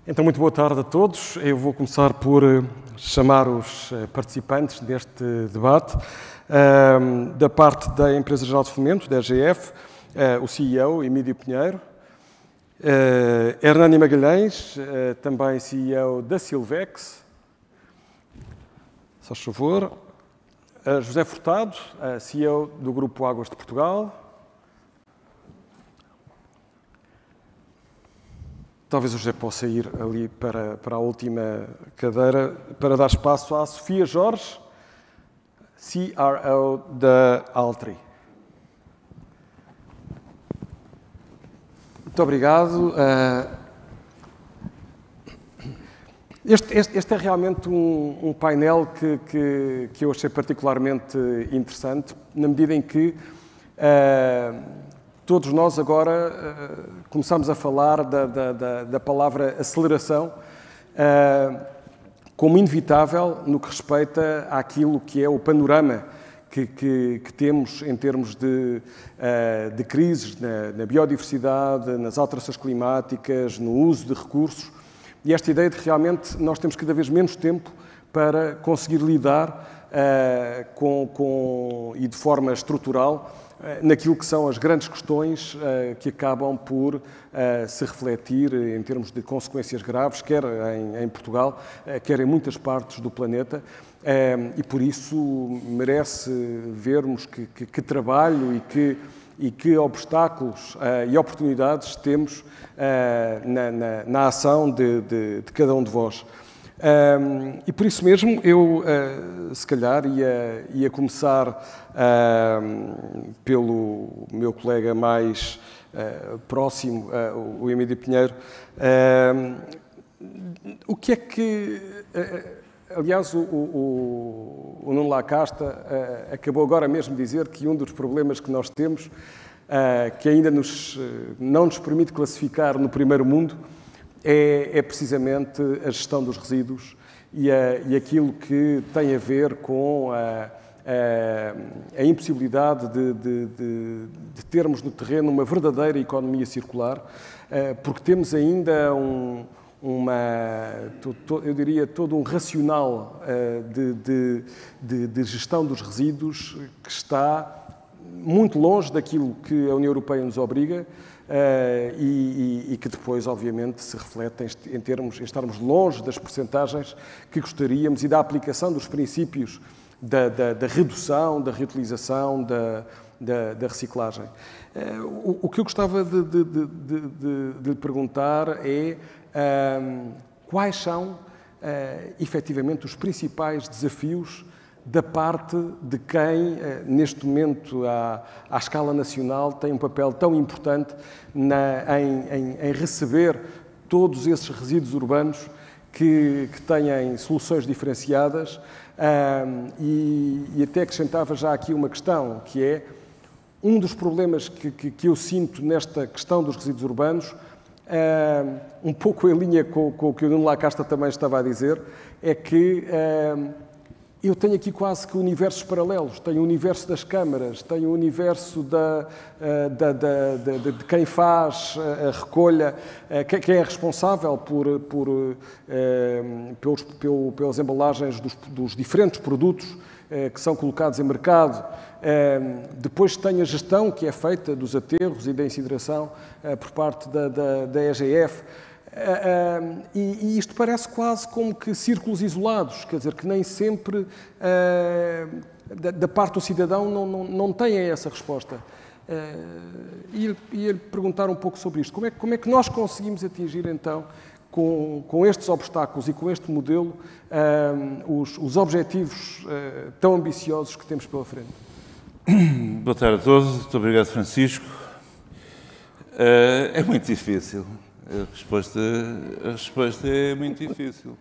Então, muito boa tarde a todos. Eu vou começar por chamar os participantes deste debate. Da parte da Empresa Geral de Fomento, da EGF, o CEO, Emílio Pinheiro. Hernani Magalhães, também CEO da Silvex. Só favor. José Furtado, CEO do Grupo Águas de Portugal. Talvez o José possa ir ali para a última cadeira para dar espaço à Sofia Jorge, CRO da Altri. Muito obrigado. Este é realmente um painel que eu achei particularmente interessante, na medida em que todos nós agora começamos a falar da palavra aceleração como inevitável no que respeita àquilo que é o panorama que temos em termos de crises na biodiversidade, nas alterações climáticas, no uso de recursos, e esta ideia de que realmente nós temos cada vez menos tempo para conseguir lidar e de forma estrutural naquilo que são as grandes questões que acabam por se refletir em termos de consequências graves, quer em Portugal, quer em muitas partes do planeta, e por isso merece vermos que trabalho e que obstáculos e oportunidades temos na ação de cada um de vós. E por isso mesmo eu, se calhar, ia começar pelo meu colega mais próximo, o Emílio Pinheiro. O que é que... Aliás, o Nuno Lacasta acabou agora mesmo de dizer que um dos problemas que nós temos, que ainda não nos permite classificar no primeiro mundo, é precisamente a gestão dos resíduos e aquilo que tem a ver com a impossibilidade de termos no terreno uma verdadeira economia circular, porque temos ainda eu diria, todo um racional de gestão dos resíduos que está muito longe daquilo que a União Europeia nos obriga, e que depois, obviamente, se reflete em estarmos longe das percentagens que gostaríamos e da aplicação dos princípios da redução, da reutilização, da reciclagem. O que eu gostava de lhe perguntar é quais são, efetivamente, os principais desafios da parte de quem, neste momento, à escala nacional, tem um papel tão importante em receber todos esses resíduos urbanos que têm soluções diferenciadas, e até acrescentava já aqui uma questão, que é um dos problemas que eu sinto nesta questão dos resíduos urbanos, um pouco em linha com o que o Nuno Lacasta também estava a dizer, é que eu tenho aqui quase que universos paralelos. Tenho o universo das câmaras, tenho o universo de quem faz a recolha, quem é responsável pelas embalagens dos diferentes produtos que são colocados em mercado. Depois tenho a gestão que é feita dos aterros e da incineração por parte da EGF. E isto parece quase como que círculos isolados, quer dizer, que nem sempre da parte do cidadão não têm essa resposta. Ia-lhe perguntar um pouco sobre isto. Como é que nós conseguimos atingir, então, com estes obstáculos e com este modelo, os objetivos tão ambiciosos que temos pela frente? Boa tarde a todos. Muito obrigado, Francisco. É muito difícil. A resposta é muito difícil,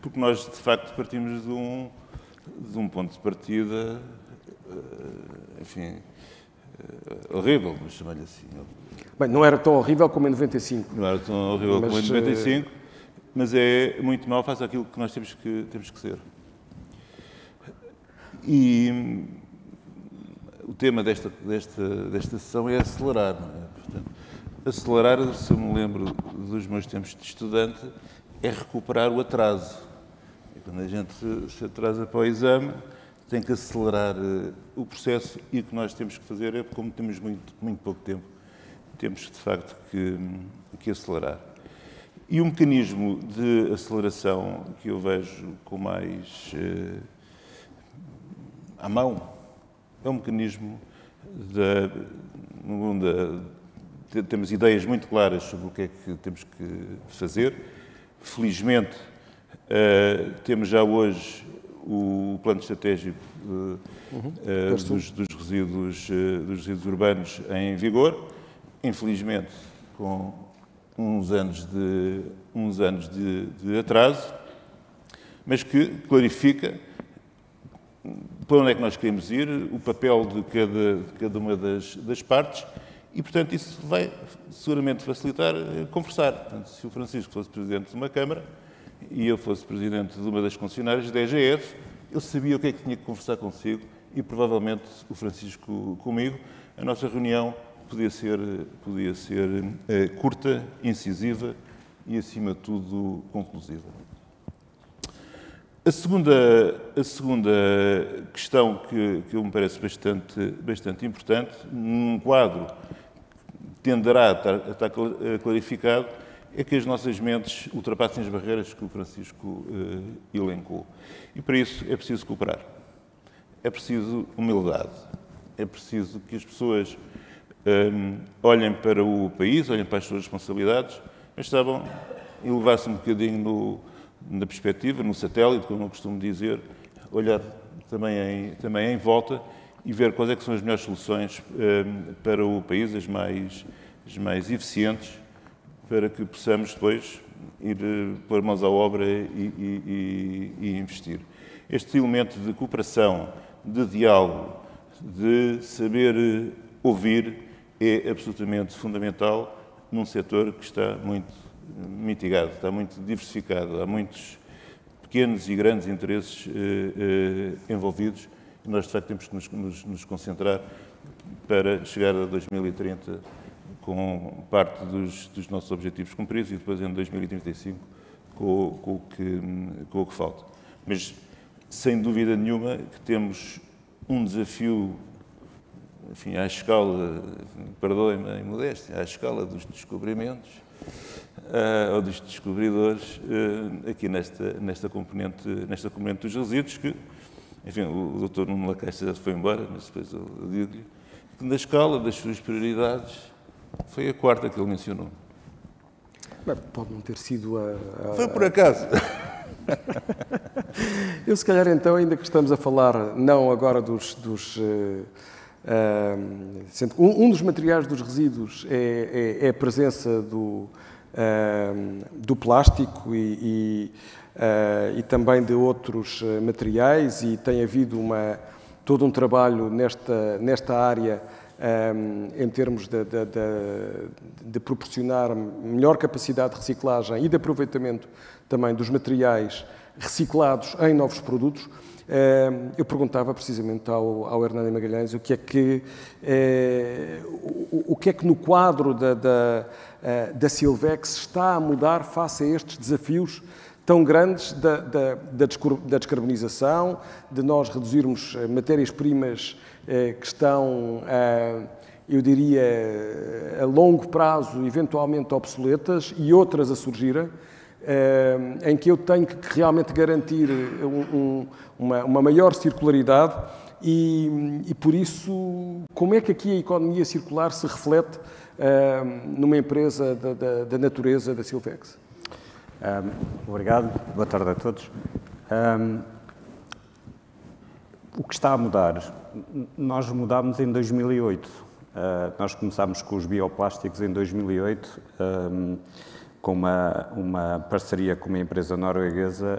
porque nós, de facto, partimos de um ponto de partida, enfim, horrível, vamos chamar-lhe assim. Bem, não era tão horrível como em 95. Não era tão horrível como em 95, mas é muito mau face àquilo que nós temos que ser. E o tema desta sessão é acelerar, não é? Portanto, acelerar, se eu me lembro dos meus tempos de estudante, é recuperar o atraso. E quando a gente se atrasa para o exame, tem que acelerar o processo, e o que nós temos que fazer é, como temos muito pouco tempo, temos de facto que acelerar. E o mecanismo de aceleração que eu vejo com mais à mão é um mecanismo temos ideias muito claras sobre o que é que temos que fazer. Felizmente, temos já hoje o plano estratégico dos resíduos urbanos em vigor, infelizmente com uns anos de atraso, mas que clarifica para onde é que nós queremos ir, o papel de cada uma das partes, e, portanto, isso vai seguramente facilitar conversar. Portanto, se o Francisco fosse presidente de uma Câmara e eu fosse presidente de uma das concessionárias da EGF, eu sabia o que é que tinha que conversar consigo, e provavelmente o Francisco comigo. A nossa reunião podia ser curta, incisiva e, acima de tudo, conclusiva. A segunda questão que me parece bastante importante, num quadro que tenderá a estar clarificado, é que as nossas mentes ultrapassem as barreiras que o Francisco elencou. E para isso é preciso cooperar. É preciso humildade. É preciso que as pessoas olhem para o país, olhem para as suas responsabilidades, mas saibam elevar-se um bocadinho na perspectiva, no satélite, como eu costumo dizer, olhar também em volta e ver quais é que são as melhores soluções para o país, as mais eficientes, para que possamos depois ir pôr mãos à obra e investir. Este elemento de cooperação, de diálogo, de saber ouvir é absolutamente fundamental num setor que está muito mitigado, está muito diversificado, há muitos pequenos e grandes interesses envolvidos, e nós de facto temos que nos concentrar para chegar a 2030 com parte dos nossos objetivos cumpridos e depois em 2035 com o que falta. Mas sem dúvida nenhuma que temos um desafio, enfim, à escala, perdoem-me a imodéstia, à escala dos descobrimentos, ou dos descobridores, aqui nesta componente dos resíduos, que, enfim, o Dr. Nuno Lacaixa já se foi embora, mas depois eu digo-lhe que na escala das suas prioridades foi a quarta que ele mencionou. Bem, pode não ter sido Foi por acaso. Eu, se calhar, então, ainda que estamos a falar, não agora um dos materiais dos resíduos é a presença do plástico e também de outros materiais, e tem havido todo um trabalho nesta área em termos de proporcionar melhor capacidade de reciclagem e de aproveitamento também dos materiais reciclados em novos produtos. Eu perguntava precisamente ao Hernani Magalhães o que é que no quadro da Silvex está a mudar face a estes desafios tão grandes da descarbonização, de nós reduzirmos matérias-primas que estão, eu diria, a longo prazo, eventualmente obsoletas, e outras a surgirem, em que eu tenho que realmente garantir uma maior circularidade e, por isso, como é que aqui a economia circular se reflete numa empresa da natureza da Silvex? Obrigado, boa tarde a todos. O que está a mudar? Nós mudámos em 2008. Nós começámos com os bioplásticos em 2008, com uma parceria com uma empresa norueguesa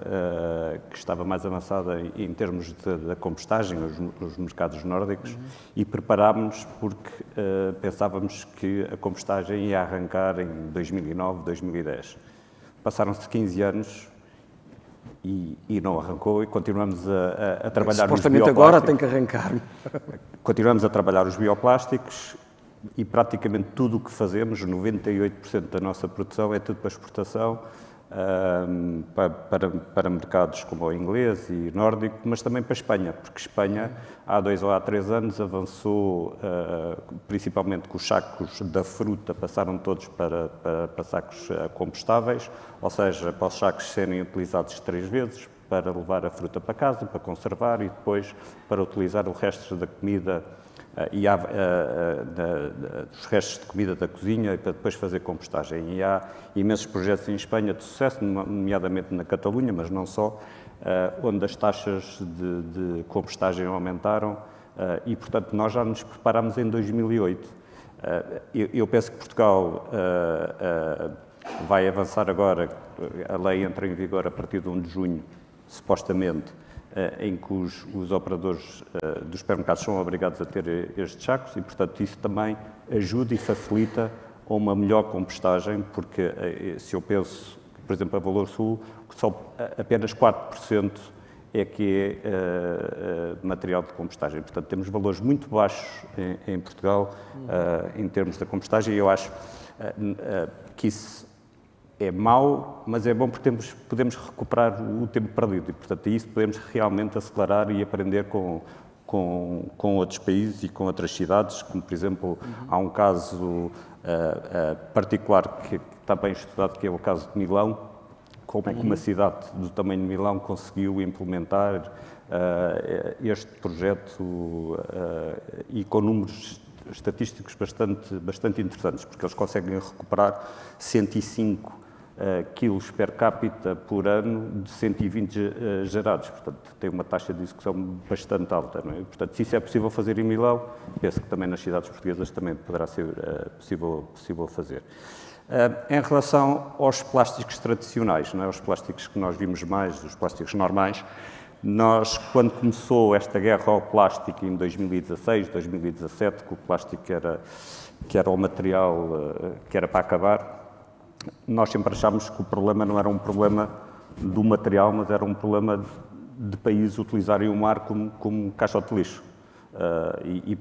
que estava mais avançada em termos da compostagem nos mercados nórdicos, e preparámos-nos porque pensávamos que a compostagem ia arrancar em 2009, 2010. Passaram-se 15 anos e não arrancou, e continuamos a trabalhar nos bioplásticos. Supostamente agora tem que arrancar. Continuamos a trabalhar os bioplásticos. e praticamente tudo o que fazemos, 98% da nossa produção é tudo para exportação, para mercados como o inglês e nórdico, mas também para a Espanha, porque Espanha há 2 ou há 3 anos avançou, principalmente com os sacos da fruta, passaram todos para sacos compostáveis, ou seja, para os sacos serem utilizados 3 vezes, para levar a fruta para casa, para conservar e depois para utilizar o resto da comida os restos de comida da cozinha e para depois fazer compostagem. E há imensos projetos em Espanha de sucesso, nomeadamente na Catalunha, mas não só, onde as taxas de compostagem aumentaram e, portanto, nós já nos preparámos em 2008. Eu penso que Portugal vai avançar agora, a lei entra em vigor a partir de 1 de junho, supostamente, em que os operadores dos supermercados são obrigados a ter estes sacos e, portanto, isso também ajuda e facilita uma melhor compostagem, porque se eu penso, por exemplo, a Valor Sul, só apenas 4% é que é material de compostagem. Portanto, temos valores muito baixos em Portugal em termos da compostagem e eu acho que isso é mau, mas é bom porque podemos recuperar o tempo perdido e, portanto, isso podemos realmente acelerar e aprender com outros países e com outras cidades, como, por exemplo, há um caso particular que está bem estudado, que é o caso de Milão, como é que uma cidade do tamanho de Milão conseguiu implementar este projeto e com números estatísticos bastante interessantes, porque eles conseguem recuperar 105 quilos per capita por ano de 120 gerados. Portanto, tem uma taxa de execução bastante alta. Não é? Portanto, se isso é possível fazer em Milão, penso que também nas cidades portuguesas também poderá ser possível fazer. Em relação aos plásticos tradicionais, não é? Os plásticos que nós vimos mais, os plásticos normais, nós, quando começou esta guerra ao plástico em 2016, 2017, que o plástico que era o material que era para acabar, nós sempre achámos que o problema não era um problema do material, mas era um problema de países utilizarem o mar como caixote de lixo.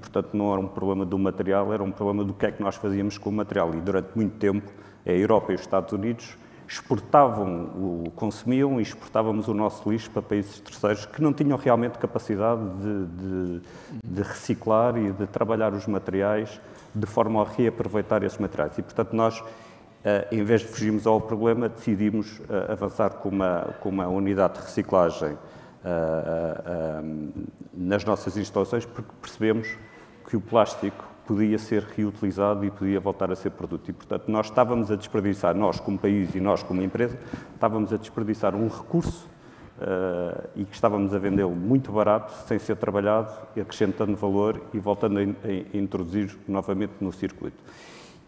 Portanto, não era um problema do material, era um problema do que é que nós fazíamos com o material. E durante muito tempo, a Europa e os Estados Unidos consumiam e exportávamos o nosso lixo para países terceiros que não tinham realmente capacidade de reciclar e de trabalhar os materiais de forma a reaproveitar esses materiais. E, portanto, nós, em vez de fugirmos ao problema, decidimos avançar com uma unidade de reciclagem nas nossas instalações, porque percebemos que o plástico podia ser reutilizado e podia voltar a ser produto. E, portanto, nós estávamos a desperdiçar, nós como país e nós como empresa, estávamos a desperdiçar um recurso e que estávamos a vendê-lo muito barato, sem ser trabalhado, acrescentando valor e voltando a introduzir novamente no circuito.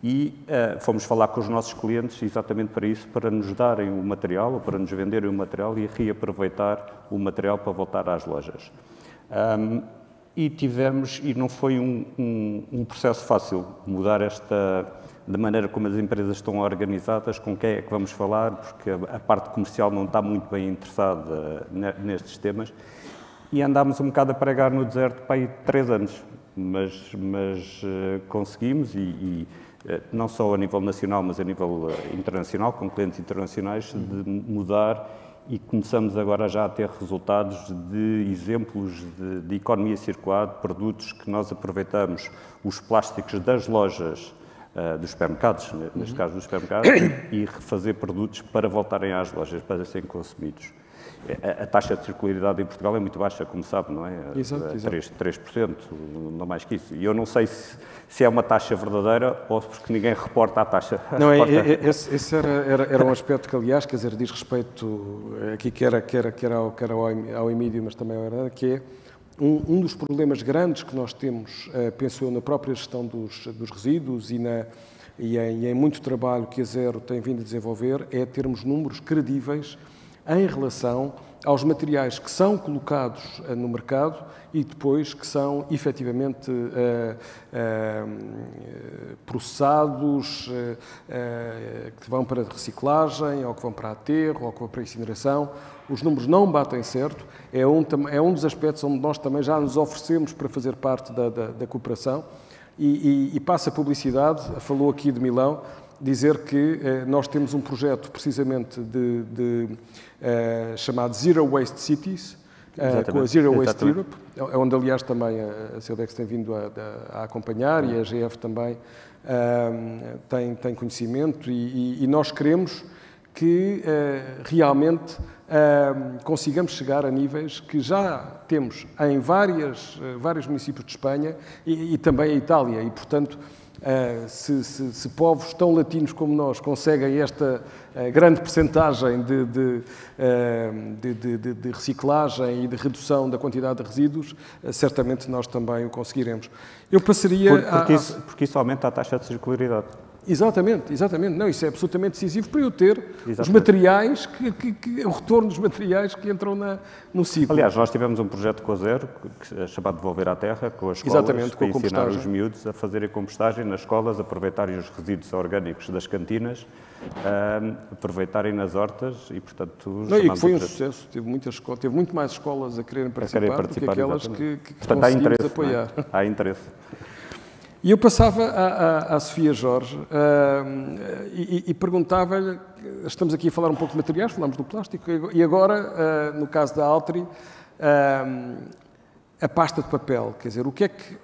E fomos falar com os nossos clientes exatamente para isso, para nos darem o material, ou para nos venderem o material e reaproveitar o material para voltar às lojas. E não foi um processo fácil mudar da maneira como as empresas estão organizadas, com quem é que vamos falar, porque a parte comercial não está muito bem interessada nestes temas. E andámos um bocado a pregar no deserto para aí 3 anos, mas conseguimos e não só a nível nacional, mas a nível internacional, com clientes internacionais, de mudar e começamos agora já a ter resultados de exemplos de economia circular, de produtos que nós aproveitamos os plásticos das lojas, dos supermercados, neste caso dos supermercados, e refazer produtos para voltarem às lojas, para serem consumidos. A taxa de circularidade em Portugal é muito baixa, como sabe, não é? Exato. 3%, não mais que isso. E eu não sei se é uma taxa verdadeira ou porque ninguém reporta a taxa. Não, esse era um aspecto que, aliás, quer dizer, diz respeito aqui quer ao Emílio, mas também ao Hernando, que é um dos problemas grandes que nós temos, penso eu, na própria gestão dos resíduos e em muito trabalho que a Zero tem vindo a desenvolver, é termos números credíveis em relação aos materiais que são colocados no mercado e depois que são efetivamente processados, que vão para reciclagem, ou que vão para aterro, ou que vão para incineração. Os números não batem certo. É um dos aspectos onde nós também já nos oferecemos para fazer parte da cooperação. E passa a publicidade, falou aqui de Milão, dizer que nós temos um projeto precisamente chamado Zero Waste Cities, com a Zero Waste Europe, onde aliás também a Sedex tem vindo a acompanhar e a GF também tem conhecimento e nós queremos que realmente consigamos chegar a níveis que já temos em vários municípios de Espanha e também a Itália. E, portanto, se povos tão latinos como nós conseguem esta grande percentagem de reciclagem e de redução da quantidade de resíduos, certamente nós também o conseguiremos. Eu passaria porque isso aumenta a taxa de circularidade. Exatamente. Não, isso é absolutamente decisivo para eu ter os materiais, o retorno dos materiais que entram no ciclo. Aliás, nós tivemos um projeto com a Zero, que é chamado Devolver à Terra, com as escolas, para ensinar os miúdos a fazerem compostagem nas escolas, aproveitarem os resíduos orgânicos das cantinas, aproveitarem nas hortas e, portanto... E que foi um sucesso. Teve muito mais escolas a quererem participar do que aquelas que conseguimos apoiar. Há interesse. E eu passava à Sofia Jorge e perguntava-lhe, estamos aqui a falar um pouco de materiais, falamos do plástico, e agora, no caso da Altri, a pasta de papel, quer dizer, o que é que...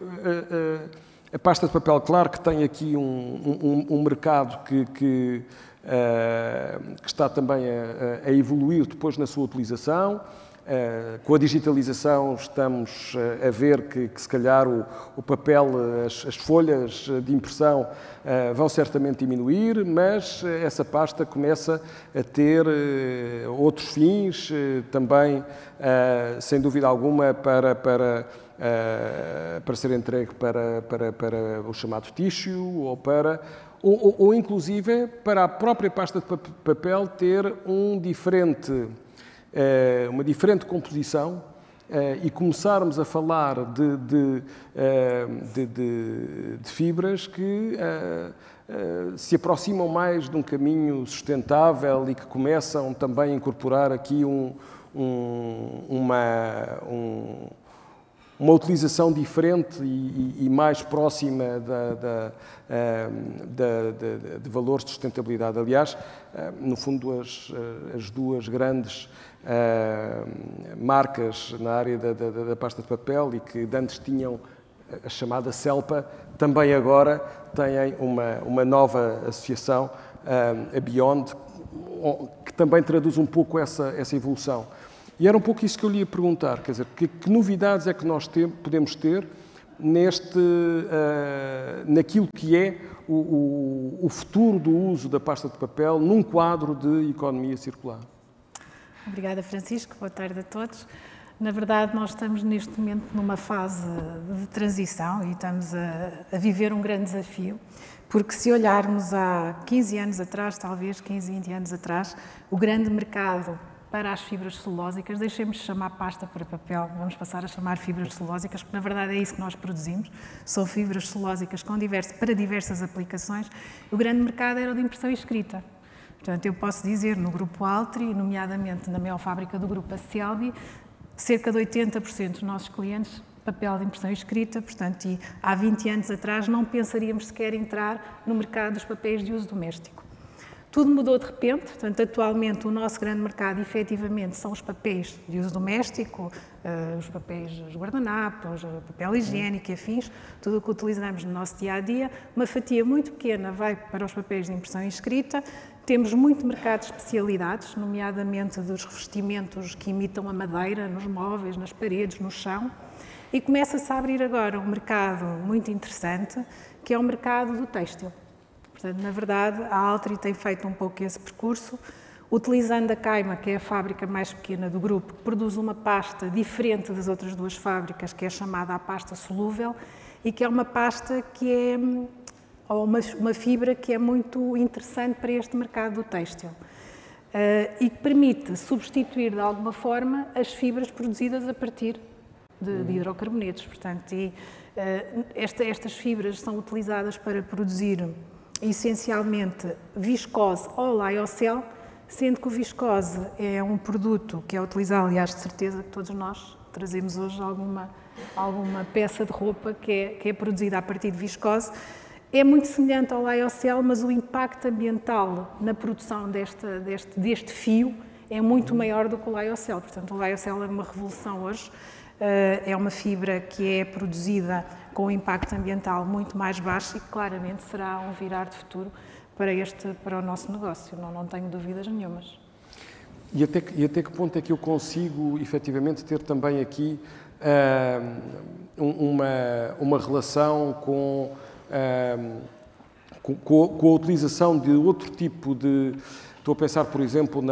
a pasta de papel, claro que tem aqui um mercado que está também a evoluir depois na sua utilização. Com a digitalização estamos a ver que se calhar o papel, as folhas de impressão vão certamente diminuir, mas essa pasta começa a ter outros fins também, sem dúvida alguma, para ser entregue para o chamado tissue ou inclusive para a própria pasta de papel ter uma diferente composição e começarmos a falar de fibras que se aproximam mais de um caminho sustentável e que começam também a incorporar aqui uma utilização diferente e mais próxima de valores de sustentabilidade. Aliás, no fundo, as duas grandes marcas na área da pasta de papel e que antes tinham a chamada CELPA, também agora têm uma nova associação, a Beyond, que também traduz um pouco essa evolução. E era um pouco isso que eu lhe ia perguntar, quer dizer, que novidades é que nós podemos ter naquilo que é o futuro do uso da pasta de papel num quadro de economia circular? Obrigada, Francisco. Boa tarde a todos. Na verdade, nós estamos neste momento numa fase de transição e estamos a viver um grande desafio, porque se olharmos há 15 anos atrás, talvez 15, 20 anos atrás, o grande mercado para as fibras celulósicas, deixemos de chamar pasta para papel, vamos passar a chamar fibras celulósicas, porque na verdade é isso que nós produzimos, são fibras celulósicas para diversas aplicações. O grande mercado era o de impressão escrita. Portanto, eu posso dizer, no Grupo Altri, nomeadamente na maior fábrica do Grupo, a Celbi, cerca de 80% dos nossos clientes, papel de impressão escrita, portanto, e há 20 anos atrás não pensaríamos sequer entrar no mercado dos papéis de uso doméstico. Tudo mudou de repente, portanto, atualmente o nosso grande mercado, efetivamente, são os papéis de uso doméstico, os papéis dos guardanapos, o papel higiênico e afins, tudo o que utilizamos no nosso dia-a-dia. Uma fatia muito pequena vai para os papéis de impressão escrita. Temos muito mercado de especialidades, nomeadamente dos revestimentos que imitam a madeira nos móveis, nas paredes, no chão. E começa-se a abrir agora um mercado muito interessante, que é o mercado do têxtil. Portanto, na verdade, a Altri tem feito um pouco esse percurso, utilizando a Caima, que é a fábrica mais pequena do grupo, que produz uma pasta diferente das outras duas fábricas, que é chamada a pasta solúvel, e que é uma pasta que é uma fibra que é muito interessante para este mercado do têxtil e que permite substituir, de alguma forma, as fibras produzidas a partir de hidrocarbonetos. Portanto, estas fibras são utilizadas para produzir essencialmente viscose ou lyocell, sendo que o viscose é um produto que é utilizado, aliás, de certeza que todos nós trazemos hoje alguma alguma peça de roupa que é produzida a partir de viscose. É muito semelhante ao lyocell, mas o impacto ambiental na produção deste fio é muito maior do que o lyocell. Portanto, o lyocell é uma revolução hoje. É uma fibra que é produzida com um impacto ambiental muito mais baixo e que claramente será um virar de futuro para o nosso negócio, não tenho dúvidas nenhumas. E até que ponto é que eu consigo, efetivamente, ter também aqui uma relação com a utilização de outro tipo de... Estou a pensar, por exemplo,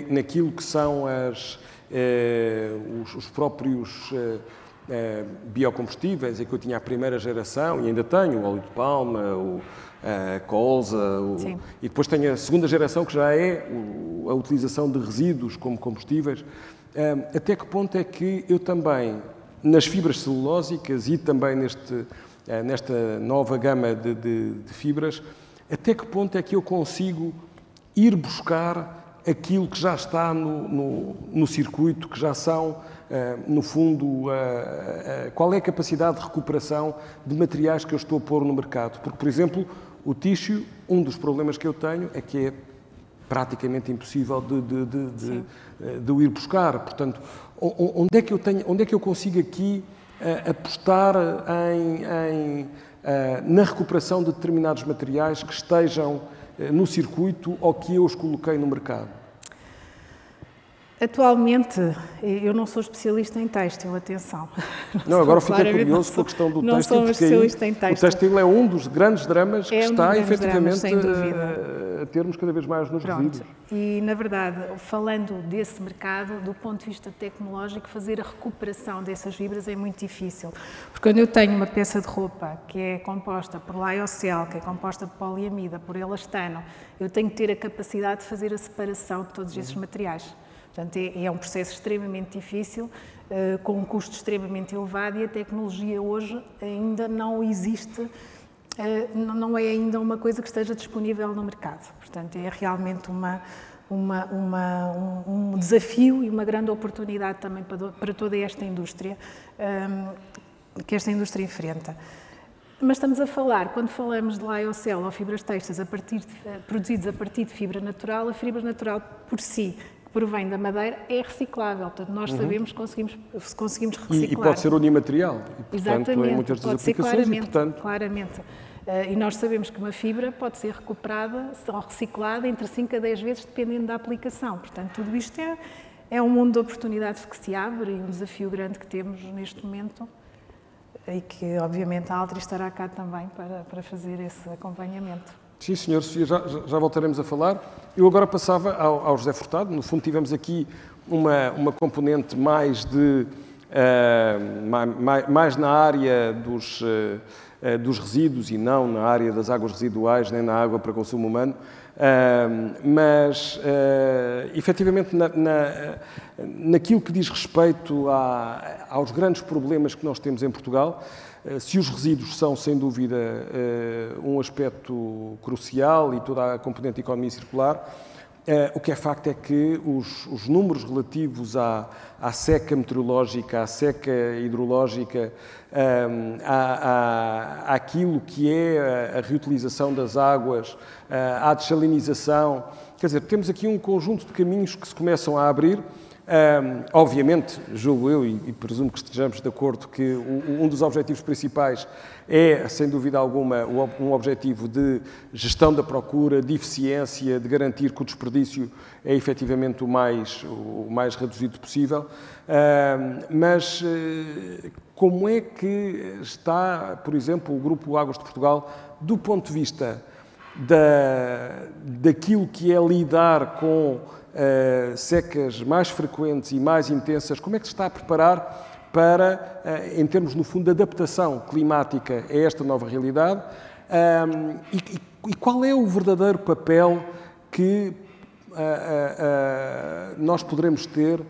naquilo que são os próprios biocombustíveis, em que eu tinha a primeira geração, e ainda tenho, o óleo de palma, a colza, e depois tenho a segunda geração, que já é a utilização de resíduos como combustíveis. Até que ponto é que eu também, nas fibras celulósicas e também nesta nova gama de fibras, até que ponto é que eu consigo ir buscar aquilo que já está no circuito, que já são, no fundo, qual é a capacidade de recuperação de materiais que eu estou a pôr no mercado? Porque, por exemplo, o tissue, um dos problemas que eu tenho é que é praticamente impossível de o ir buscar. Portanto, onde é que eu consigo aqui apostar na recuperação de determinados materiais que estejam no circuito ou que eu os coloquei no mercado? Atualmente, eu não sou especialista em têxtil, atenção. Não, agora fiquei curioso com a questão do têxtil, porque o têxtil é um dos grandes dramas que está, efetivamente, a termos cada vez mais nos resíduos. E, na verdade, falando desse mercado, do ponto de vista tecnológico, fazer a recuperação dessas fibras é muito difícil. Porque quando eu tenho uma peça de roupa que é composta por lyocell, que é composta por poliamida, por elastano, eu tenho que ter a capacidade de fazer a separação de todos esses materiais. Portanto, é um processo extremamente difícil, com um custo extremamente elevado, e a tecnologia hoje ainda não existe, não é ainda uma coisa que esteja disponível no mercado. Portanto, é realmente um desafio e uma grande oportunidade também para toda esta indústria, que esta indústria enfrenta. Mas estamos a falar, quando falamos de lyocell ou fibras têxteis produzidos a partir de fibra natural, a fibra natural por si, provém da madeira, é reciclável. Portanto, nós sabemos que conseguimos reciclar. E pode ser unimaterial. E, portanto, exatamente, em muitas das pode ser aplicações. claramente. E nós sabemos que uma fibra pode ser recuperada ou reciclada entre 5 a 10 vezes, dependendo da aplicação. Portanto, tudo isto é um mundo de oportunidades que se abre e um desafio grande que temos neste momento, e que, obviamente, a Altri estará cá também para fazer esse acompanhamento. Sim, senhor, Sofia, já voltaremos a falar. Eu agora passava ao José Furtado. No fundo, tivemos aqui uma componente mais na área dos resíduos e não na área das águas residuais, nem na água para consumo humano. Mas, efetivamente, naquilo que diz respeito aos grandes problemas que nós temos em Portugal, se os resíduos são, sem dúvida, um aspecto crucial e toda a componente de economia circular, o que é facto é que os números relativos à seca meteorológica, à seca hidrológica, àquilo que é a reutilização das águas, à dessalinização, quer dizer, temos aqui um conjunto de caminhos que se começam a abrir. Obviamente, julgo eu, e presumo que estejamos de acordo, que um dos objetivos principais é, sem dúvida alguma, um objetivo de gestão da procura, de eficiência, de garantir que o desperdício é efetivamente o mais reduzido possível. Mas como é que está, por exemplo, o Grupo Águas de Portugal, do ponto de vista daquilo que é lidar com secas mais frequentes e mais intensas, como é que se está a preparar para, em termos, no fundo, de adaptação climática a esta nova realidade? E qual é o verdadeiro papel que nós poderemos ter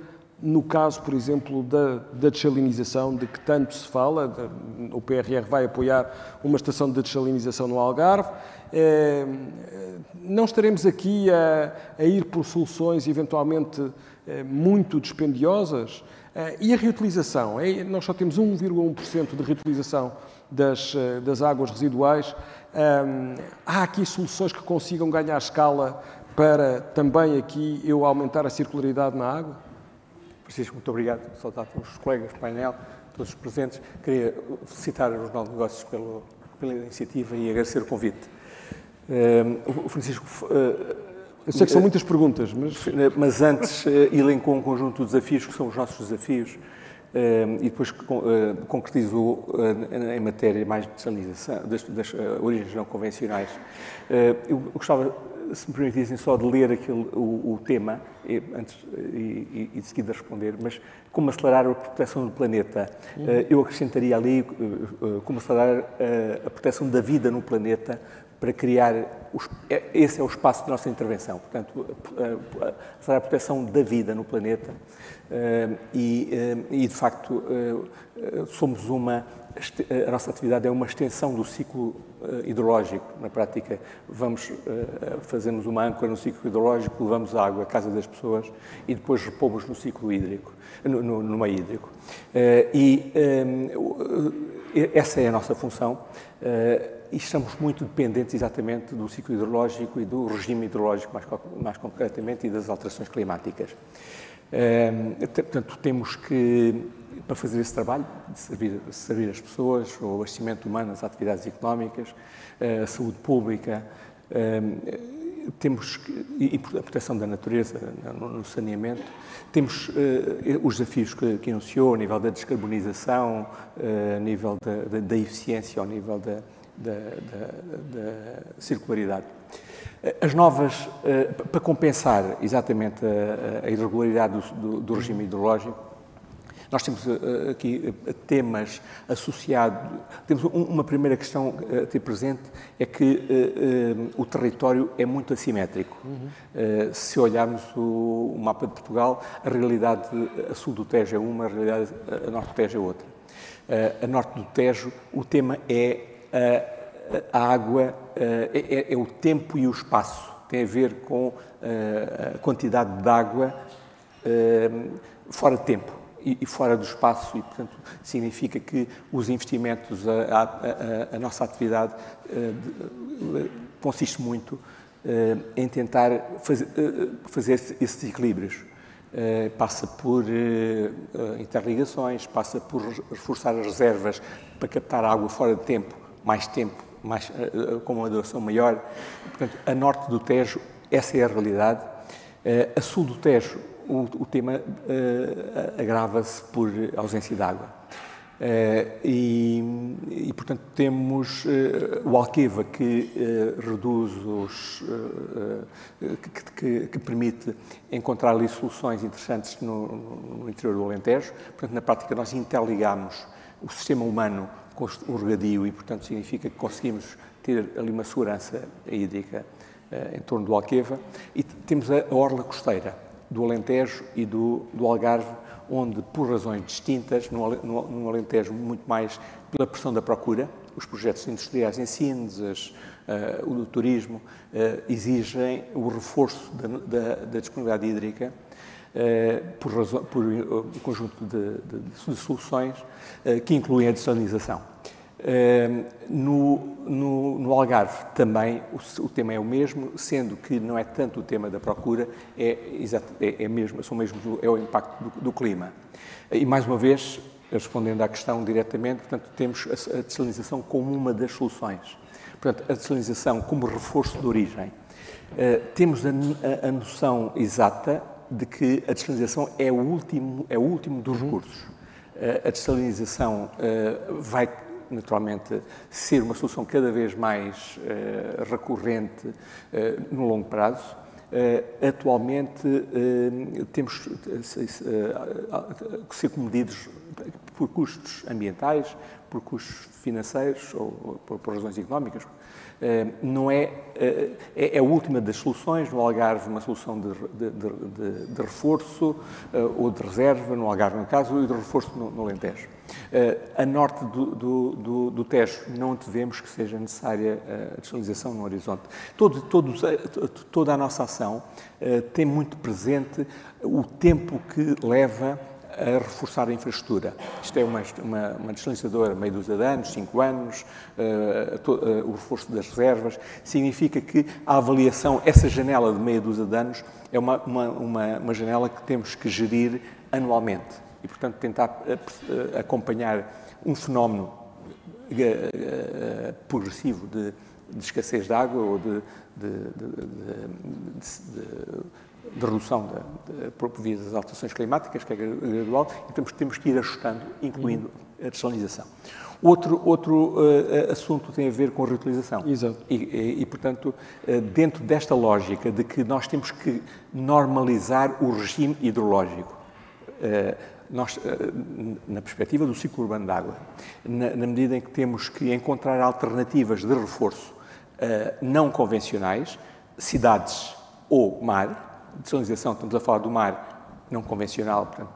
no caso, por exemplo, da dessalinização, de que tanto se fala? O PRR vai apoiar uma estação de dessalinização no Algarve. Não estaremos aqui a ir por soluções eventualmente muito dispendiosas. E a reutilização? Nós só temos 1,1% de reutilização das águas residuais. Há aqui soluções que consigam ganhar escala para também aqui eu aumentar a circularidade na água? Francisco, muito obrigado. Saudar os colegas do painel, todos os presentes. Queria felicitar o Jornal de Negócios pela iniciativa e agradecer o convite. O Francisco... Eu sei que são muitas perguntas, mas antes elencou um conjunto de desafios que são os nossos desafios e depois concretizou em matéria mais de dessalinização, das origens não convencionais. Eu gostava, se me permitissem, só de ler o tema, antes e de seguida responder, mas como acelerar a proteção do planeta. Eu acrescentaria ali como acelerar a proteção da vida no planeta para criar... Esse é o espaço da nossa intervenção. Portanto, acelerar a proteção da vida no planeta de facto, somos a nossa atividade é uma extensão do ciclo hidrológico. Na prática, fazemos uma âncora no ciclo hidrológico, levamos a água à casa das pessoas e depois repomos no ciclo hídrico, no meio hídrico. Essa é a nossa função e estamos muito dependentes exatamente do ciclo hidrológico e do regime hidrológico, mais concretamente, e das alterações climáticas. Portanto, temos que, para fazer esse trabalho, de servir as pessoas, o abastecimento humano, as atividades económicas, a saúde pública, e a proteção da natureza no saneamento, temos os desafios que enunciou, a nível da descarbonização, a nível da eficiência, ao nível da circularidade. As novas, para compensar exatamente a irregularidade do regime hidrológico, nós temos aqui temas associados. Temos uma primeira questão a ter presente, é que o território é muito assimétrico. Se olharmos o mapa de Portugal, a realidade a sul do Tejo é uma, a realidade a norte do Tejo é outra. A norte do Tejo, o tema é a água, é o tempo e o espaço. Tem a ver com a quantidade de água fora de tempo e fora do espaço, e, portanto, significa que os investimentos, a nossa atividade consiste muito em tentar fazer esses equilíbrios. Passa por interligações, passa por reforçar as reservas para captar água fora de tempo, com uma duração maior. Portanto, a norte do Tejo, essa é a realidade. A sul do Tejo, o tema agrava-se por ausência de água. Portanto, temos o Alqueva, que reduz que permite encontrar ali soluções interessantes no interior do Alentejo. Portanto, na prática, nós interligamos o sistema humano com o regadio e, portanto, significa que conseguimos ter ali uma segurança hídrica em torno do Alqueva. E temos a orla costeira do Alentejo e do Algarve, onde, por razões distintas, no Alentejo muito mais pela pressão da procura, os projetos industriais em Sines, o turismo, exigem o reforço da disponibilidade hídrica por um conjunto de soluções que incluem a dessalinização. No Algarve também o tema é o mesmo, sendo que não é tanto o tema da procura, é o impacto do clima. E, mais uma vez, respondendo à questão diretamente, portanto, temos a dessalinização como uma das soluções. Portanto, a dessalinização como reforço de origem. Temos a noção exata de que a dessalinização é o último dos recursos. A dessalinização vai, naturalmente, ser uma solução cada vez mais recorrente no longo prazo. Atualmente, temos que ser comedidos por custos ambientais, por custos financeiros ou por razões económicas. Não é a última das soluções. No Algarve, uma solução de reforço ou de reserva, no Algarve, no caso, e de reforço no Alentejo. A norte do Tejo não devemos que seja necessária a desalinização no horizonte. Toda a nossa ação tem muito presente o tempo que leva a reforçar a infraestrutura. Isto é uma desalinizadora meia dúzia de anos, 5 anos, o reforço das reservas. Significa que a avaliação, essa janela de meia dúzia de anos, é uma janela que temos que gerir anualmente. E, portanto, tentar acompanhar um fenómeno progressivo de escassez de água ou de redução por via das alterações climáticas, que é gradual, e temos que ir ajustando, incluindo a desalinização. Outro assunto tem a ver com a reutilização. Exato. E, portanto, dentro desta lógica de que nós temos que normalizar o regime hidrológico, nós, na perspectiva do ciclo urbano de água, na medida em que temos que encontrar alternativas de reforço não convencionais, cidades ou mar, desalinização, estamos a falar do mar não convencional, portanto,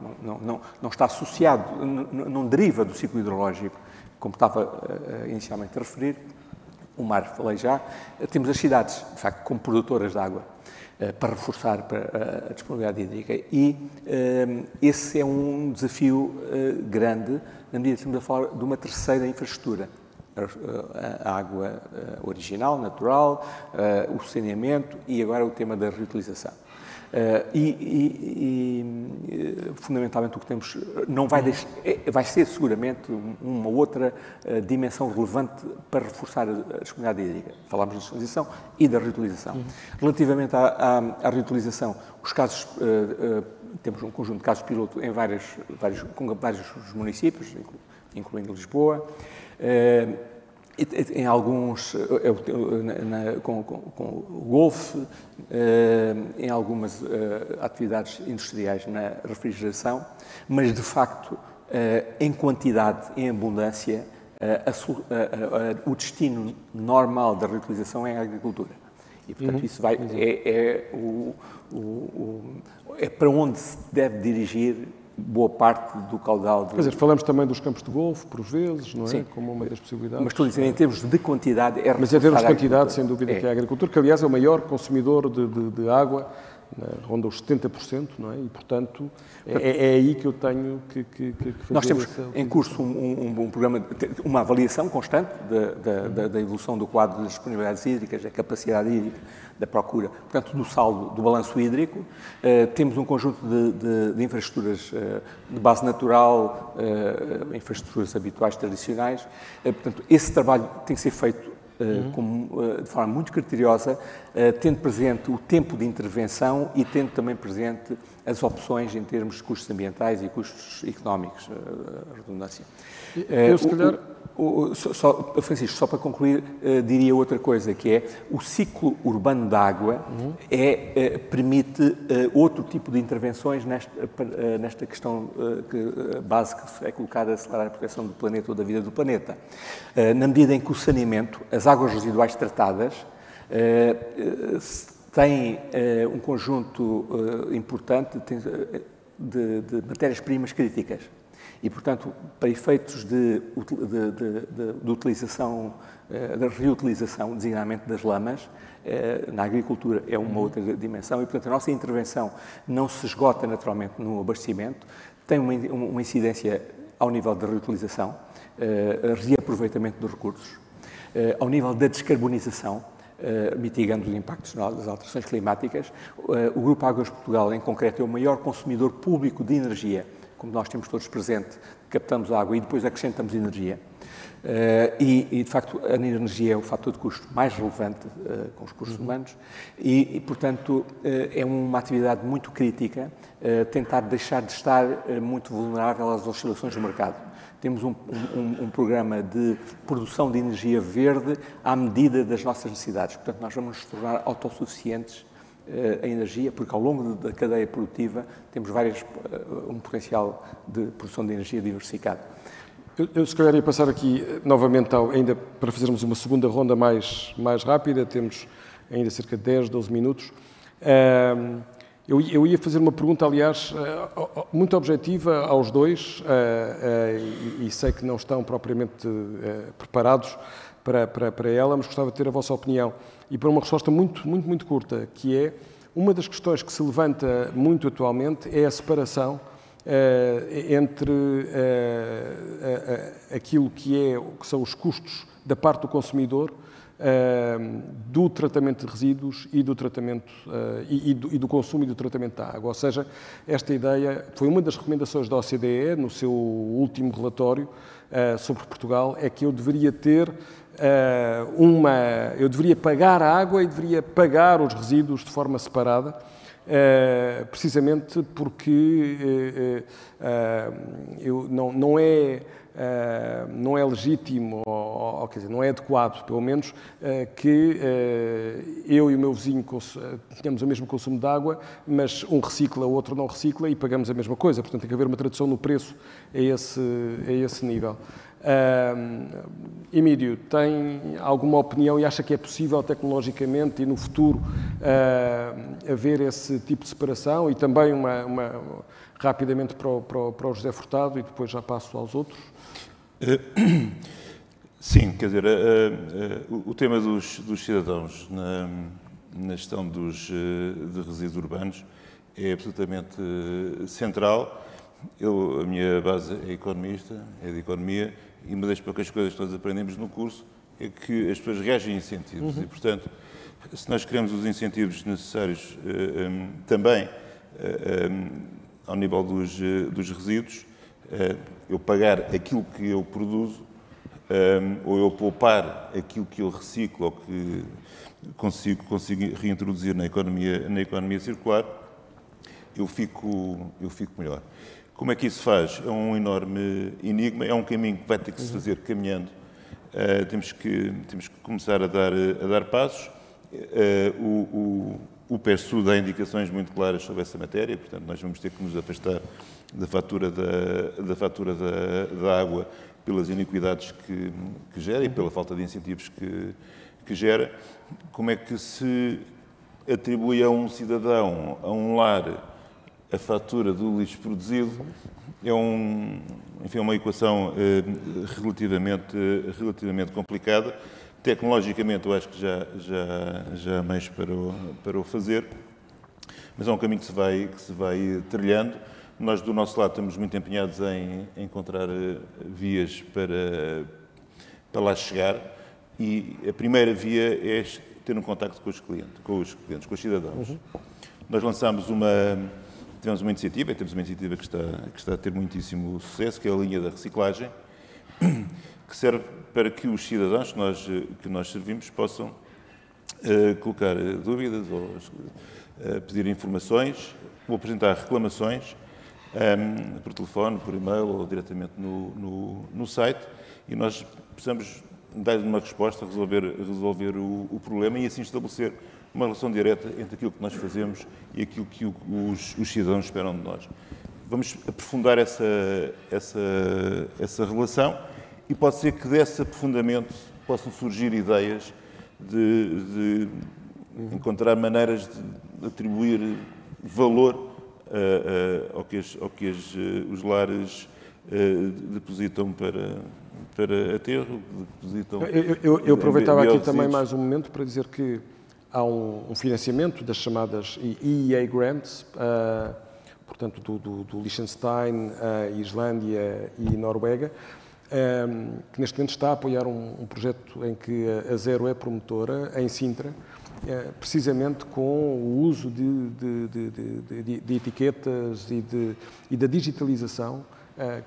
não está associado, não deriva do ciclo hidrológico, como estava inicialmente a referir. O mar, falei já. Temos as cidades, de facto, como produtoras de água, para reforçar a disponibilidade hídrica. E esse é um desafio grande, na medida que estamos a falar de uma terceira infraestrutura. A água original, natural, o saneamento e agora o tema da reutilização. Fundamentalmente o que temos vai ser seguramente uma outra dimensão relevante para reforçar a disponibilidade hídrica. Falámos da desalinização e da reutilização. Relativamente à reutilização, os casos, temos um conjunto de casos piloto em com vários municípios, incluindo Lisboa. Em alguns, com o Golfe, em algumas atividades industriais na refrigeração, mas, de facto, em quantidade, em abundância, o destino normal da reutilização é a agricultura. E, portanto, isso é para onde se deve dirigir boa parte do caudal. Quer dizer, falamos também dos campos de golfe, por vezes, não é? Sim. Como uma das possibilidades. Mas estou a dizer, em termos de quantidade, Mas em termos de quantidade, sem dúvida, que é a agricultura, que aliás é o maior consumidor de água, ronda os 70%, não é? E, portanto, é aí que eu tenho que fazer. Nós temos em curso um programa, uma avaliação constante da evolução do quadro das disponibilidades hídricas, da capacidade hídrica, da procura, portanto, do saldo, do balanço hídrico. Temos um conjunto de infraestruturas de base natural, infraestruturas habituais, tradicionais. Portanto, esse trabalho tem que ser feito de forma muito criteriosa, tendo presente o tempo de intervenção e tendo também presente as opções em termos de custos ambientais e custos económicos, a redundância. Eu, se calhar... Francisco, só para concluir, diria outra coisa, que é o ciclo urbano da água permite outro tipo de intervenções nesta questão base que é colocada a acelerar a proteção do planeta ou da vida do planeta. Na medida em que o saneamento, as águas residuais tratadas, têm um conjunto importante de matérias-primas críticas. E, portanto, para efeitos de utilização, da reutilização, designadamente das lamas, na agricultura é uma outra dimensão e, portanto, a nossa intervenção não se esgota naturalmente no abastecimento, tem uma incidência ao nível da reutilização, reaproveitamento dos recursos, ao nível da descarbonização, mitigando os impactos das alterações climáticas. O Grupo Águas de Portugal, em concreto, é o maior consumidor público de energia. Como nós temos todos presente, captamos água e depois acrescentamos energia. De facto, a energia é o fator de custo mais relevante com os recursos humanos e, portanto, é uma atividade muito crítica tentar deixar de estar muito vulnerável às oscilações do mercado. Temos um programa de produção de energia verde à medida das nossas necessidades. Portanto, nós vamos nos tornar autossuficientes a energia, porque ao longo da cadeia produtiva temos um potencial de produção de energia diversificado. Eu se calhar ia passar aqui novamente, ainda para fazermos uma segunda ronda mais rápida, temos ainda cerca de 10, 12 minutos. Eu ia fazer uma pergunta, aliás, muito objetiva aos dois, e sei que não estão propriamente preparados para ela, mas gostava de ter a vossa opinião. E para uma resposta muito curta, que é, uma das questões que se levanta muito atualmente é a separação entre aquilo que são os custos da parte do consumidor, do tratamento de resíduos e do tratamento e do consumo e do tratamento da água. Ou seja, esta ideia foi uma das recomendações da OCDE no seu último relatório sobre Portugal, é que eu deveria ter eu deveria pagar a água e deveria pagar os resíduos de forma separada, precisamente porque não é legítimo, ou quer dizer, não é adequado, pelo menos, que eu e o meu vizinho tenhamos o mesmo consumo de água, mas um recicla, o outro não recicla e pagamos a mesma coisa. Portanto, tem que haver uma tradução no preço a esse nível. Emílio, tem alguma opinião e acha que é possível tecnologicamente e no futuro haver esse tipo de separação? E também rapidamente para o José Furtado e depois já passo aos outros. Sim, quer dizer, o tema dos cidadãos na gestão de resíduos urbanos é absolutamente central. A minha base é economista, é de economia, e uma das poucas coisas que nós aprendemos no curso é que as pessoas reagem a incentivos. E, portanto, se nós queremos os incentivos necessários também ao nível dos resíduos, eu pagar aquilo que eu produzo, ou eu poupar aquilo que eu reciclo ou que consigo reintroduzir na economia circular, eu fico melhor. Como é que isso se faz? É um enorme enigma, é um caminho que vai ter que se fazer caminhando. Temos que começar a dar passos. O PERSU dá indicações muito claras sobre essa matéria, portanto, nós vamos ter que nos afastar da fatura da água pelas iniquidades que gera e pela falta de incentivos que gera. Como é que se atribui a um cidadão, a um lar, a fatura do lixo produzido? É uma equação relativamente complicada. Tecnologicamente, eu acho que já há meios para o fazer, mas é um caminho que se vai trilhando. Nós, do nosso lado, estamos muito empenhados em encontrar vias para lá chegar, e a primeira via é ter um contacto com os clientes, com os cidadãos. Nós tivemos uma iniciativa, temos uma iniciativa que está a ter muitíssimo sucesso, que é a linha da reciclagem, que serve para que os cidadãos que nós servimos possam colocar dúvidas ou pedir informações ou apresentar reclamações por telefone, por e-mail ou diretamente no site, e nós precisamos dar-lhe uma resposta, resolver o problema e assim estabelecer uma relação direta entre aquilo que nós fazemos e aquilo que os cidadãos esperam de nós. Vamos aprofundar essa relação, e pode ser que desse aprofundamento possam surgir ideias de encontrar maneiras de atribuir valor ao que os lares depositam para aterro, depositam. Eu aproveitava aqui também mais um momento para dizer que há um financiamento das chamadas EEA Grants, portanto do Liechtenstein, Islândia e Noruega, que neste momento está a apoiar um projeto em que a Zero é promotora, em Sintra, precisamente com o uso de etiquetas e da digitalização,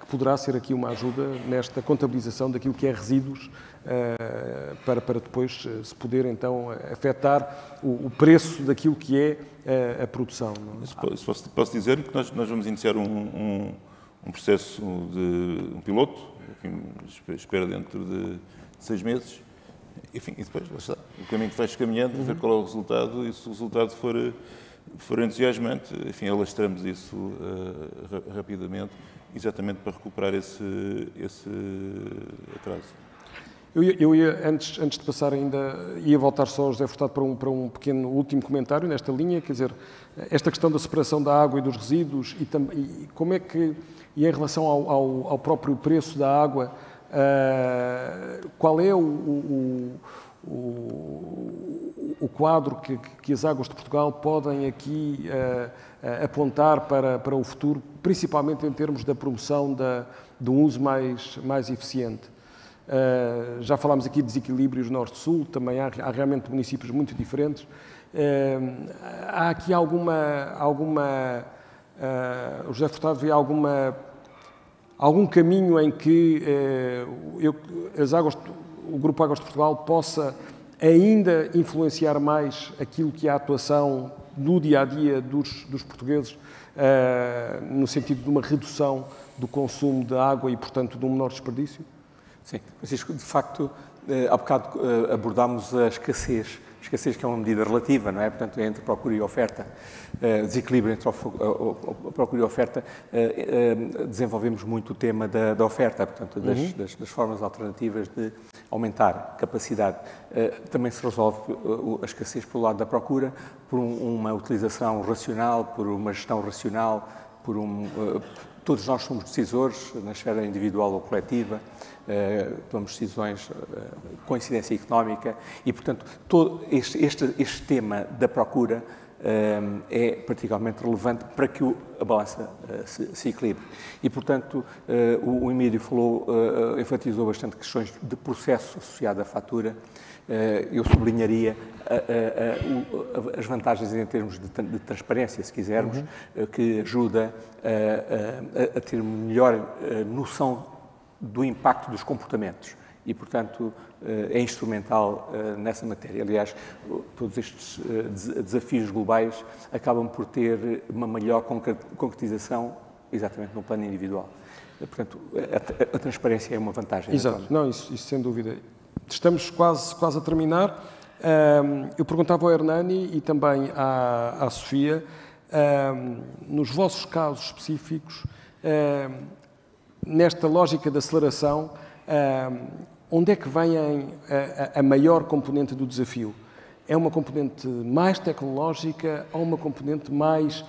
que poderá ser aqui uma ajuda nesta contabilização daquilo que é resíduos, para depois se poder então afetar o preço daquilo que é a produção. Não é? Posso dizer que nós vamos iniciar um processo de um piloto, espero dentro de 6 meses, Enfim, e depois, lá está, o caminho que vais caminhando, ver qual é o resultado, e se o resultado for entusiasmante, enfim, alastramos isso rapidamente, exatamente para recuperar esse atraso. Eu ia, antes de passar ainda, ia voltar só, José Furtado, para um pequeno último comentário nesta linha, quer dizer, esta questão da separação da água e dos resíduos e como é que, e em relação ao próprio preço da água, qual é o quadro que as águas de Portugal podem aqui apontar para o futuro, principalmente em termos da promoção de um uso mais eficiente? Já falámos aqui de desequilíbrios norte-sul, também há realmente municípios muito diferentes. Há aqui o José Furtado vê algum caminho em que o Grupo Águas de Portugal possa ainda influenciar mais aquilo que é a atuação do dia-a-dia dos portugueses, no sentido de uma redução do consumo de água e, portanto, de um menor desperdício? Sim, Francisco, de facto, há bocado abordámos a escassez que é uma medida relativa, não é? Portanto, entre procura e oferta, desequilíbrio entre a procura e a oferta, desenvolvemos muito o tema da oferta, portanto, das formas alternativas de aumentar capacidade. Também se resolve a escassez pelo lado da procura, por uma utilização racional, por uma gestão racional, todos nós somos decisores, na esfera individual ou coletiva, tomamos decisões com incidência económica e, portanto, todo este tema da procura é particularmente relevante para que a balança se equilibre. E, portanto, o Emílio enfatizou bastante questões de processo associado à fatura. Eu sublinharia as vantagens em termos de transparência, se quisermos, que ajuda a ter melhor noção do impacto dos comportamentos e, portanto, é instrumental nessa matéria. Aliás, todos estes desafios globais acabam por ter uma maior concretização exatamente no plano individual. Portanto, a transparência é uma vantagem. Exato, não, isso sem dúvida. Estamos quase a terminar. Eu perguntava ao Hernani e também à Sofia, nos vossos casos específicos, nesta lógica de aceleração, onde é que vem a maior componente do desafio? É uma componente mais tecnológica ou uma componente mais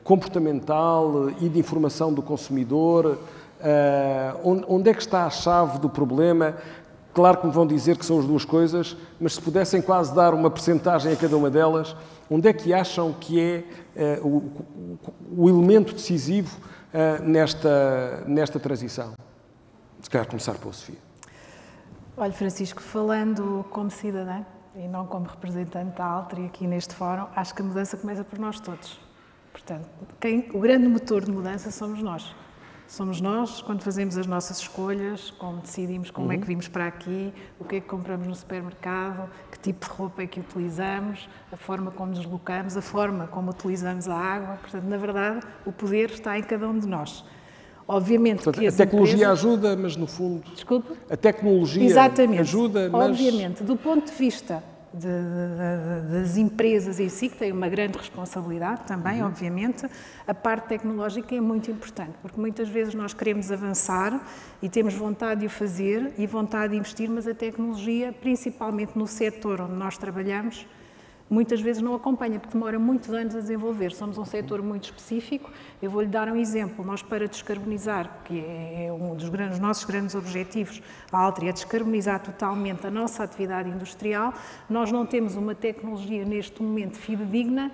comportamental e de informação do consumidor? Onde é que está a chave do problema? Claro que me vão dizer que são as duas coisas, mas se pudessem quase dar uma percentagem a cada uma delas, onde é que acham que é o elemento decisivo nesta transição? Se calhar começar pela Sofia. Olha, Francisco, falando como cidadã e não como representante da Altri aqui neste fórum, acho que a mudança começa por nós todos. Portanto, o grande motor de mudança somos nós. Somos nós, quando fazemos as nossas escolhas, como decidimos como é que vimos para aqui, o que é que compramos no supermercado, que tipo de roupa é que utilizamos, a forma como nos deslocamos, a forma como utilizamos a água. Portanto, na verdade, o poder está em cada um de nós. Obviamente, portanto, que a tecnologia ajuda, mas no fundo... Desculpe? A tecnologia Exatamente. ajuda, mas... Obviamente, do ponto de vista das empresas em si, que têm uma grande responsabilidade também, obviamente, a parte tecnológica é muito importante, porque muitas vezes nós queremos avançar e temos vontade de o fazer e vontade de investir, mas a tecnologia, principalmente no setor onde nós trabalhamos, muitas vezes não acompanha, porque demora muitos anos a desenvolver. Somos um setor muito específico. Eu vou-lhe dar um exemplo. Nós, para descarbonizar, que é um dos nossos grandes objetivos, a Altri, é descarbonizar totalmente a nossa atividade industrial, nós não temos uma tecnologia neste momento fidedigna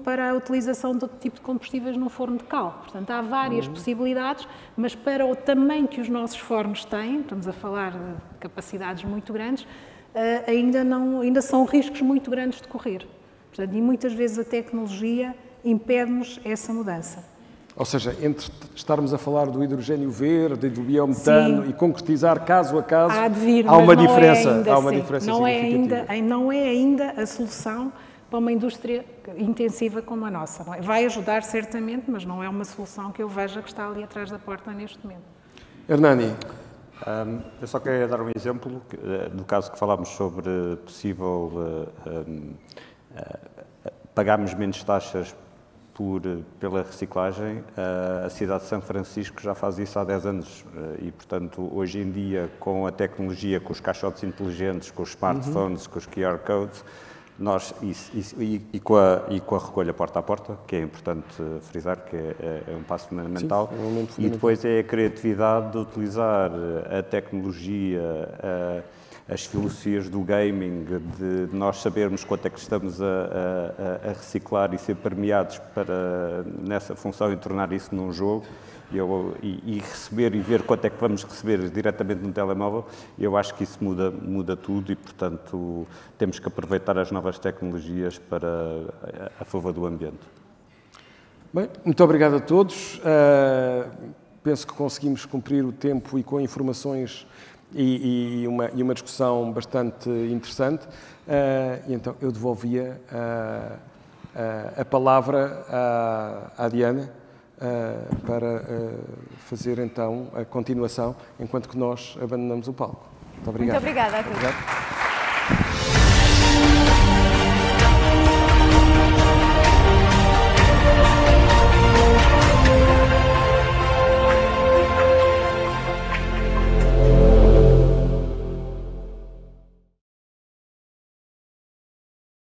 para a utilização de outro tipo de combustíveis num forno de cal. Portanto, há várias possibilidades, mas para o tamanho que os nossos fornos têm, estamos a falar de capacidades muito grandes, ainda são riscos muito grandes de correr. Portanto, e muitas vezes a tecnologia impede-nos essa mudança. Ou seja, entre estarmos a falar do hidrogênio verde, do biometano e concretizar caso a caso, há uma diferença. Há uma diferença significativa. Não é ainda a solução para uma indústria intensiva como a nossa. Não é? Vai ajudar certamente, mas não é uma solução que eu veja que está ali atrás da porta neste momento. Hernani. Eu só queria dar um exemplo do caso que falámos sobre possível pagarmos menos taxas pela reciclagem. A cidade de São Francisco já faz isso há 10 anos e, portanto, hoje em dia, com a tecnologia, com os caixotes inteligentes, com os smartphones, com os QR codes, e com a recolha porta a porta, que é importante frisar, que é um passo fundamental. Sim, é um momento fundamental. E depois é a criatividade de utilizar a tecnologia, as filosofias do gaming, de nós sabermos quanto é que estamos a reciclar e ser premiados nessa função e tornar isso num jogo, e receber e ver quanto é que vamos receber diretamente no telemóvel. Eu acho que isso muda tudo e, portanto, temos que aproveitar as novas tecnologias a favor do ambiente. Bem, muito obrigado a todos. Penso que conseguimos cumprir o tempo e com informações e uma discussão bastante interessante. E então eu devolvia a palavra à Diana para fazer então a continuação, enquanto que nós abandonamos o palco. Muito obrigado. Muito obrigada a todos. Obrigado.